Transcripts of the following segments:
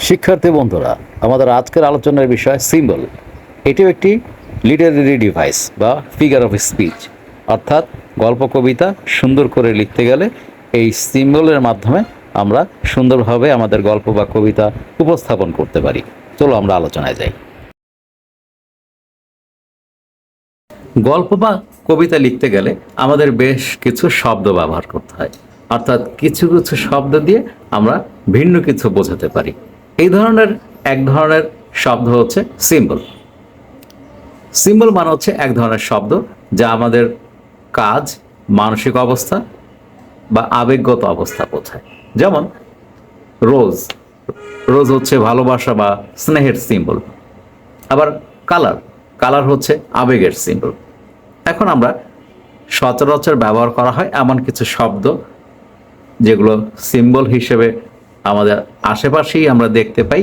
শিক্ষার্থী বন্ধুরা, আমাদের আজকের আলোচনার বিষয় সিম্বল। এটিও একটি লিটারেরি ডিভাইস বা ফিগার অফ স্পিচ, অর্থাৎ গল্প কবিতা সুন্দর করে লিখতে গেলে এই সিম্বলের মাধ্যমে আমরা সুন্দরভাবে আমাদের গল্প বা কবিতা উপস্থাপন করতে পারি। চলো আমরা আলোচনায় যাই। গল্প বা কবিতা লিখতে গেলে আমাদের বেশ কিছু শব্দ ব্যবহার করতে হয়, অর্থাৎ কিছু কিছু শব্দ দিয়ে আমরা ভিন্ন কিছু বোঝাতে পারি। এই ধরনের এক ধরনের শব্দ হচ্ছে সিম্বল। সিম্বল মানে হচ্ছে এক ধরনের শব্দ যা আমাদের কাজ, মানসিক অবস্থা বা আবেগগত অবস্থা বোঝায়। যেমন রোজ, রোজ হচ্ছে ভালোবাসা বা স্নেহের সিম্বল। আবার কালার, কালার হচ্ছে আবেগের সিম্বল। এখন আমরা সচরাচর ব্যবহার করা হয় এমন কিছু শব্দ যেগুলো সিম্বল হিসেবে আমাদের আশেপাশেই আমরা দেখতে পাই,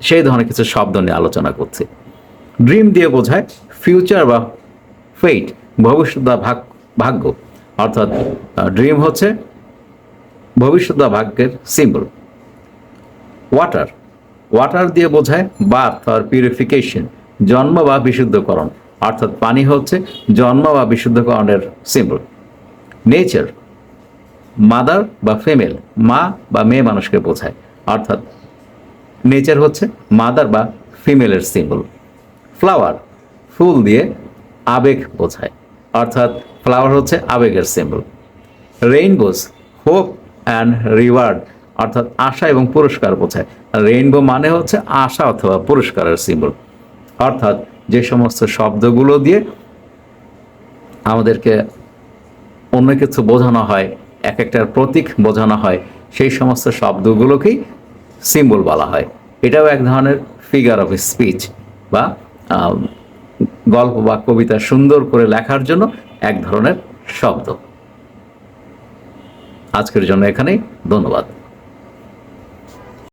সেই ধরনের কিছু শব্দ নিয়ে আলোচনা করছি। ড্রিম দিয়ে বোঝায় ফিউচার বা ফেট, ভবিষ্যৎ বা ভাগ্য, অর্থাৎ ড্রিম হচ্ছে ভবিষ্যৎ বা ভাগ্যের সিম্বল। ওয়াটার, ওয়াটার দিয়ে বোঝায় বার্থ আর পিউরিফিকেশন, জন্ম বা বিশুদ্ধকরণ, অর্থাৎ পানি হচ্ছে জন্ম বা বিশুদ্ধকরণের সিম্বল। নেচার, মাদার বা ফিমেল, মা বা মেয়ে মানুষকে বোঝায়, অর্থাৎ নেচার হচ্ছে মাদার বা ফিমেলের সিম্বল। ফ্লাওয়ার, ফুল দিয়ে আবেগ বোঝায়, অর্থাৎ ফ্লাওয়ার হচ্ছে আবেগের সিম্বল। রেইনবোস, হোপ অ্যান্ড রিওয়ার্ড, অর্থাৎ আশা এবং পুরস্কার বোঝায়। রেইনবো মানে হচ্ছে আশা অথবা পুরস্কারের সিম্বল। অর্থাৎ যে সমস্ত শব্দগুলো দিয়ে আমাদেরকে অন্য কিছু বোঝানো হয়, এক একটার প্রতীক বোঝানো হয়, সেই সমস্ত শব্দগুলোকেই সিম্বল বলা হয়। এটাও এক ধরনের ফিগার অফ স্পিচ বা গল্প বা কবিতা সুন্দর করে লেখার জন্য এক ধরনের শব্দ। আজকের জন্য এখানেই, ধন্যবাদ।